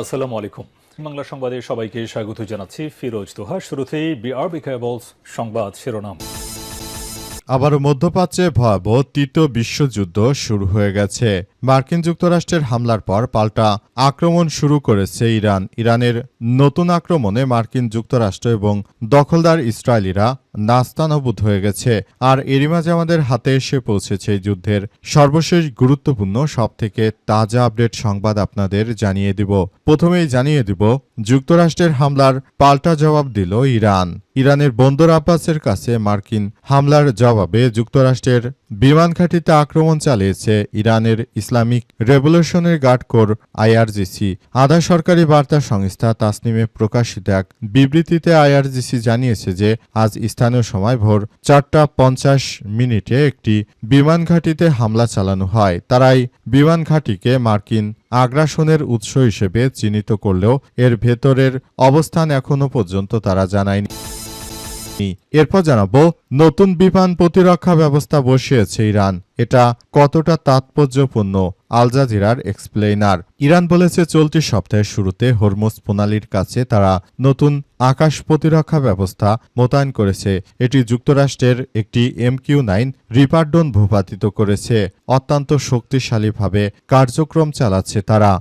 আসসালামু আলাইকুম। বাংলা সংবাদে সবাইকে স্বাগত জানাচ্ছি ফিরোজ তোহা। শুরুতেই বিআরবি কেবলস সংবাদ শিরোনাম। আবারও মধ্যপ্রাচ্যে ভয়াবহ তৃতীয় বিশ্বযুদ্ধ শুরু হয়ে গেছে। মার্কিন যুক্তরাষ্ট্রের হামলার পর পাল্টা আক্রমণ শুরু করেছে ইরান। ইরানের নতুন আক্রমণে মার্কিন যুক্তরাষ্ট্র এবং দখলদার ইসরায়েলিরা নাস্তানাবুদ হয়ে গেছে। আর এরই মাঝে আমাদের হাতে এসে পৌঁছেছে এই যুদ্ধের সর্বশেষ গুরুত্বপূর্ণ সবথেকে তাজা আপডেট সংবাদ আপনাদের জানিয়ে দিব। প্রথমেই জানিয়ে দিব, যুক্তরাষ্ট্রের হামলার পাল্টা জবাব দিল ইরান। ইরানের বন্দর আব্বাসের কাছে মার্কিন হামলার জবাবে যুক্তরাষ্ট্রের বিমান ঘাঁটিতে আক্রমণ চালিয়েছে ইরানের Islamic revolutionary guard corps IRGC. আধা সরকারি বার্তা সংস্থা তাসনিমে প্রকাশিত এক বিবৃতিতে আইআরজিসি জানিয়েছে যে আজ স্থানীয় সময় ভোর 4:50 একটি বিমান ঘাঁটিতে হামলা চালানো হয়। তারাই বিমান ঘাঁটিকে মার্কিন আগ্রাসনের উৎস হিসেবে চিহ্নিত করলেও এর ভেতরের অবস্থান এখনও পর্যন্ত তারা জানায়নি। এরপর জানাবো, নতুন বিমান প্রতিরক্ষা ব্যবস্থা বসিয়েছে ইরান। এটা কতটা তাৎপর্যপূর্ণ? আল জাজিরার এক্সপ্লেইনার। ইরান বলেছে চলতি সপ্তাহের শুরুতে হরমুজ প্রণালীর কাছে তারা নতুন আকাশ প্রতিরক্ষা ব্যবস্থা মোতায়েন করেছে। এটি যুক্তরাষ্ট্রের একটি MQ-9 রিপার ড্রোন ভূপাতিত করেছে। অত্যন্ত শক্তিশালীভাবে কার্যক্রম চালাচ্ছে তারা।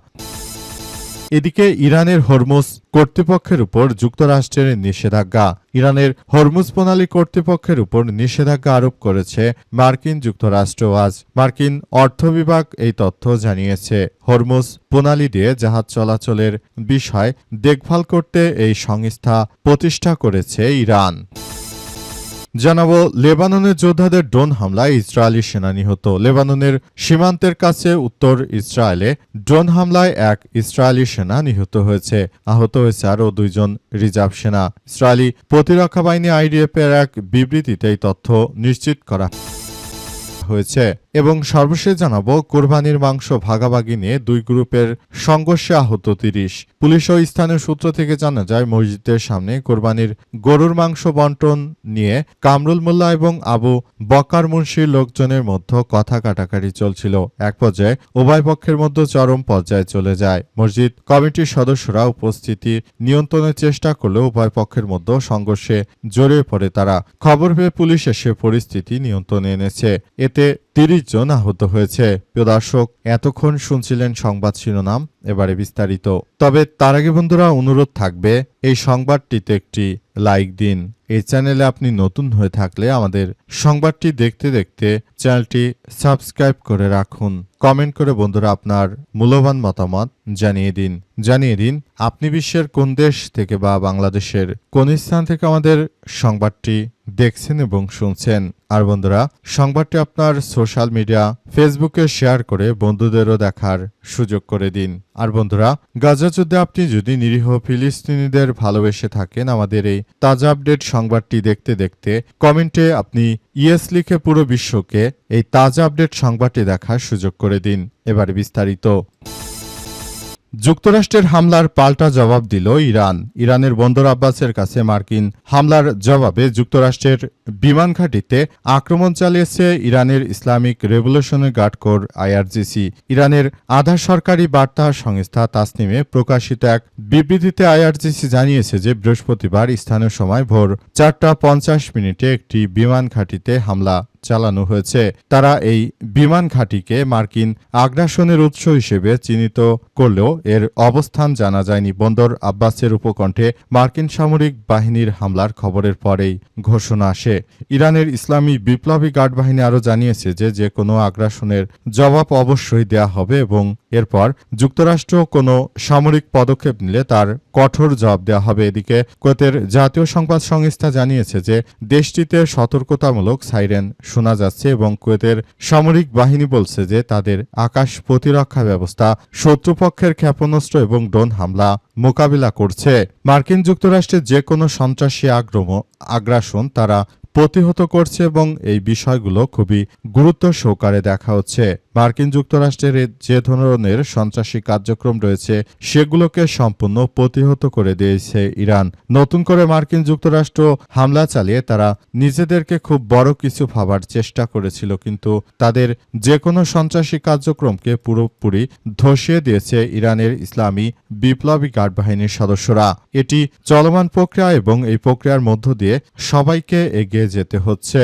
এদিকে ইরানের হরমুজ কর্তৃপক্ষের উপর যুক্তরাষ্ট্রের নিষেধাজ্ঞা। ইরানের হরমুজ প্রণালী কর্তৃপক্ষের উপর নিষেধাজ্ঞা আরোপ করেছে মার্কিন যুক্তরাষ্ট্র। আজ মার্কিন অর্থ বিভাগ এই তথ্য জানিয়েছে। হরমুজ প্রণালী দিয়ে জাহাজ চলাচলের বিষয় দেখভাল করতে এই সংস্থা প্রতিষ্ঠা করেছে ইরান। জানাবো, লেবাননের যোদ্ধাদের ড্রোন হামলায় ইসরায়েলি সেনা নিহত। লেবাননের সীমান্তের কাছে উত্তর ইসরায়েলে ড্রোন হামলায় এক ইসরায়েলি সেনা নিহত হয়েছে। আহত হয়েছে আরও 2 জন রিজার্ভ সেনা। ইসরায়েলি প্রতিরক্ষা বাহিনী IDF এর এক বিবৃতিতে এই তথ্য নিশ্চিত করা হয়েছে। এবং সর্বশেষ জানাবো, কোরবানির মাংস ভাগাভাগি নিয়ে 2 গ্রুপের সংঘর্ষে আহত 30। পুলিশ ও স্থানীয় সূত্র থেকে জানা যায়, মসজিদের সামনে কোরবানির গরুর মাংস বন্টন নিয়ে কামরুল মোল্লা এবং আবু বকার মুন্সির লোকজনের মধ্যে কথা কাটাকাটি চলছিল। এক পর্যায়ে উভয় পক্ষের মধ্যে চরম পর্যায়ে চলে যায়। মসজিদ কমিটির সদস্যরা উপস্থিতি নিয়ন্ত্রণের চেষ্টা করলেও উভয় পক্ষের মধ্যে সংঘর্ষে জড়িয়ে পড়ে তারা। খবর পেয়ে পুলিশ এসে পরিস্থিতি নিয়ন্ত্রণে এনেছে। এতে 30 জন আহত হয়েছে। প্রিয় দর্শক, এতক্ষণ শুনছিলেন সংবাদ শিরোনাম, এবারে বিস্তারিত। তবে তার আগে বন্ধুরা, অনুরোধ থাকবে এই সংবাদটিতে একটি লাইক দিন। এই চ্যানেলে আপনি নতুন হয়ে থাকলে আমাদের সংবাদটি দেখতে দেখতে চ্যানেলটি সাবস্ক্রাইব করে রাখুন। কমেন্ট করে বন্ধুরা আপনার মূল্যবান মতামত জানিয়ে দিন আপনি বিশ্বের কোন দেশ থেকে বা বাংলাদেশের কোন স্থান থেকে আমাদের সংবাদটি দেখছেন এবং শুনছেন। আর বন্ধুরা, সংবাদটি আপনার সোশ্যাল মিডিয়া ফেসবুকে শেয়ার করে বন্ধুদেরও দেখার সুযোগ করে দিন। আর বন্ধুরা, গাজা যুদ্ধে আপনি যদি নিরীহ ফিলিস্তিনিদের ভালোবেসে থাকেন, আমাদের এই তাজা আপডেট সংবাদটি দেখতে দেখতে কমেন্টে আপনি ইয়েস লিখে পুরো বিশ্বকে এই তাজা আপডেট সংবাদটি দেখার সুযোগ করে দিন। এবারে বিস্তারিত। যুক্তরাষ্ট্রের হামলার পাল্টা জবাব দিল ইরান। ইরানের বন্দর আব্বাসের কাছে মার্কিন হামলার জবাবে যুক্তরাষ্ট্রের বিমান ঘাঁটিতে আক্রমণ চালিয়েছে ইরানের Islamic revolutionary guard corps IRGC। ইরানের আধা সরকারি বার্তা সংস্থা তাসনিমে প্রকাশিত এক বিবৃতিতে IRGC জানিয়েছে যে বৃহস্পতিবার স্থানীয় সময় ভোর 4:50 একটি বিমান ঘাঁটিতে হামলা চালানো হয়েছে। তারা এই বিমান ঘাঁটিকে মার্কিন আগ্রাসনের উৎস হিসেবে চিহ্নিত করলেও এর অবস্থান জানা যায়নি। বন্দর আব্বাসের উপকণ্ঠে মার্কিন সামরিক বাহিনীর হামলার খবরের পরেই ঘোষণা আসে। ইরানের ইসলামী বিপ্লবী গার্ড বাহিনী আরও জানিয়েছে যে কোনো আগ্রাসনের জবাব অবশ্যই দেয়া হবে এবং এরপর যুক্তরাষ্ট্র কোনো সামরিক পদক্ষেপ নিলে তার কঠোর জবাব দেওয়া হবে। এদিকে কুয়েতের জাতীয় সংবাদ সংস্থা জানিয়েছে যে দেশটিতে সতর্কতামূলক সাইরেন শোনা যাচ্ছে এবং কুয়েতের সামরিক বাহিনী বলছে যে তাদের আকাশ প্রতিরক্ষা ব্যবস্থা শত্রুপক্ষের ক্ষেপণাস্ত্র এবং ড্রোন হামলা মোকাবিলা করছে। মার্কিন যুক্তরাষ্ট্রের যে কোনো সন্ত্রাসী আগ্রাসন তারা প্রতিহত করছে এবং এই বিষয়গুলো খুবই গুরুত্ব সহকারে দেখা হচ্ছে। মার্কিন যুক্তরাষ্ট্রের যে ধরনের সন্ত্রাসী কার্যক্রম রয়েছে সেগুলোকে সম্পূর্ণ প্রতিহত করে দিয়েছে ইরান। নতুন করে মার্কিন যুক্তরাষ্ট্র হামলা চালিয়ে তারা নিজেদেরকে খুব বড় কিছু ভাবার চেষ্টা করেছিল, কিন্তু তাদের যে কোনো সন্ত্রাসী কার্যক্রমকে পুরোপুরি ধসিয়ে দিয়েছে ইরানের ইসলামী বিপ্লবী গার্ড বাহিনীর সদস্যরা। এটি চলমান প্রক্রিয়া এবং এই প্রক্রিয়ার মধ্য দিয়ে সবাইকে এগিয়ে যেতে হচ্ছে।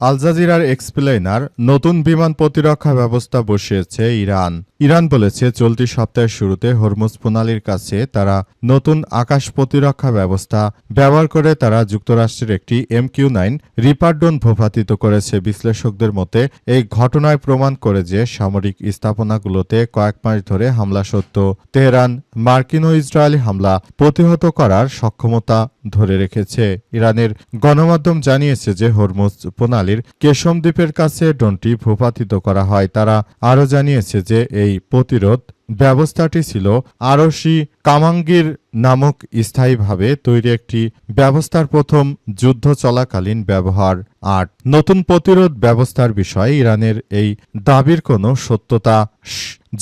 আল জাজিরার এক্সপ্লেইনার, নতুন বিমান প্রতিরক্ষা ব্যবস্থা বসিয়েছে ইরান। ইরান বলেছে চলতি সপ্তাহের শুরুতে হরমুজ প্রণালীর কাছে তারা নতুন আকাশ প্রতিরক্ষা ব্যবস্থা ব্যবহার করে তারা যুক্তরাষ্ট্রের একটি MQ-9 রিপার ড্রোন ভূপাতিত করেছে। বিশ্লেষকদের মতে এই ঘটনায় প্রমাণ করে যে সামরিক স্থাপনাগুলোতে কয়েক মাস ধরে হামলা সত্ত্বেও তেহরান মার্কিন ও ইসরায়েলি হামলা প্রতিহত করার সক্ষমতা ধরে রেখেছে। ইরানের গণমাধ্যম জানিয়েছে যে হরমুজ প্রণালীর কেশম দ্বীপের কাছে ড্রোনটি ভূপাতিত করা হয়। তারা আরও জানিয়েছে যে এই প্রতিরোধ ব্যবস্থাটি ছিল আরশি কামাঙ্গির নামক স্থায়ীভাবে তৈরি একটি ব্যবস্থার প্রথম যুদ্ধ চলাকালীন ব্যবহার। আর নতুন প্রতিরোধ ব্যবস্থার বিষয়ে ইরানের এই দাবির কোনো সত্যতা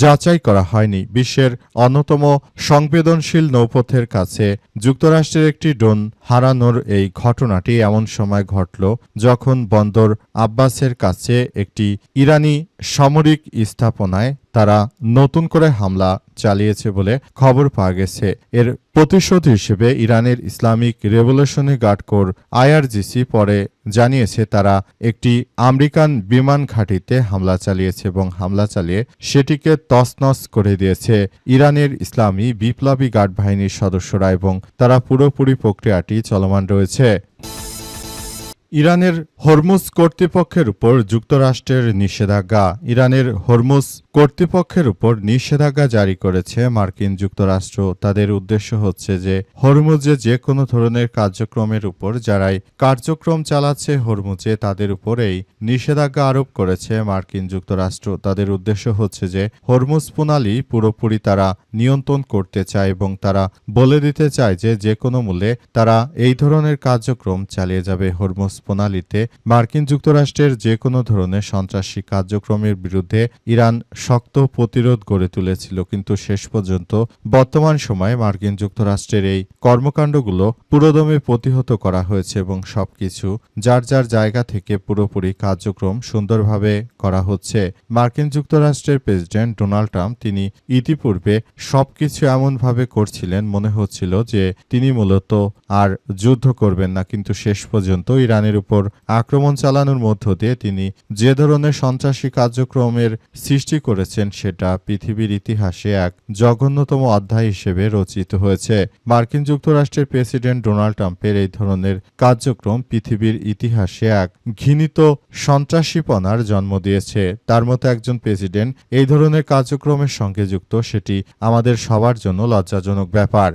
যাচাই করা হয়নি। বিশ্বের অন্যতম সংবেদনশীল নৌপথের কাছে যুক্তরাষ্ট্রের একটি ড্রোন হারানোর এই ঘটনাটি এমন সময় ঘটল যখন বন্দর আব্বাসের কাছে একটি ইরানি সামরিক স্থাপনায় তারা নতুন করে হামলা চালিয়েছে বলে খবর পাওয়া গেছে। এর প্রতিশোধ হিসেবে ইরানের Islamic revolutionary guard corps IRGC পরে জানিয়েছে তারা একটি আমেরিকান বিমান ঘাঁটিতে হামলা চালিয়েছে এবং হামলা চালিয়ে সেটিকে তছনছ করে দিয়েছে ইরানের ইসলামী বিপ্লবী গার্ড বাহিনীর সদস্যরা এবং তারা পুরোপুরি প্রক্রিয়াটি চলমান রয়েছে। ইরানের হরমুজ কর্তৃপক্ষের উপর যুক্তরাষ্ট্রের নিষেধাজ্ঞা। ইরানের হরমুজ কর্তৃপক্ষের উপর নিষেধাজ্ঞা জারি করেছে মার্কিন যুক্তরাষ্ট্র। তাদের উদ্দেশ্য হচ্ছে যে হরমুজে যে কোনো ধরনের কার্যক্রমের উপর যারাই কার্যক্রম চালাচ্ছে হরমুজে তাদের উপর এই নিষেধাজ্ঞা আরোপ করেছে মার্কিন যুক্তরাষ্ট্র। তাদের উদ্দেশ্য হচ্ছে যে হরমুজ প্রণালী পুরোপুরি তারা নিয়ন্ত্রণ করতে চায় এবং তারা বলে দিতে চায় যে যে কোনো মূল্যে তারা এই ধরনের কার্যক্রম চালিয়ে যাবে। হরমুজ প্রণালীতে মার্কিন যুক্তরাষ্ট্রের যে কোনো ধরনের সন্ত্রাসী কার্যক্রমের বিরুদ্ধে ইরান শক্ত প্রতিরোধ গড়ে তুলেছিল, কিন্তু শেষ পর্যন্ত বর্তমান সময়ে মার্কিন যুক্তরাষ্ট্রের এই কর্মকাণ্ডগুলো পুরোদমে প্রতিহত করা হয়েছে এবং সবকিছু যার যার জায়গা থেকে পুরোপুরি কার্যক্রম সুন্দরভাবে করা হচ্ছে। মার্কিন যুক্তরাষ্ট্রের প্রেসিডেন্ট ডোনাল্ড ট্রাম্প তিনি ইতিপূর্বে সবকিছু এমনভাবে করছিলেন মনে হচ্ছিল যে তিনি মূলত আর যুদ্ধ করবেন না, কিন্তু শেষ পর্যন্ত ইরানের উপর আক্রমণ চালানোর মধ্য দিয়ে তিনি যে ধরনের সন্ত্রাসী কার্যক্রমের সৃষ্টি করেছেন সেটা পৃথিবীর ইতিহাসে এক জঘন্যতম অধ্যায় হিসেবে রচিত হয়েছে। মার্কিন যুক্তরাষ্ট্রের প্রেসিডেন্ট ডোনাল্ড ট্রাম্পের এই ধরনের কার্যক্রম পৃথিবীর ইতিহাসে এক ঘৃণিত সন্ত্রাসীপনার জন্ম দিয়েছে। তার মতো একজন প্রেসিডেন্ট এই ধরনের কার্যক্রমের সঙ্গে যুক্ত, সেটি আমাদের সবার জন্য লজ্জাজনক ব্যাপার।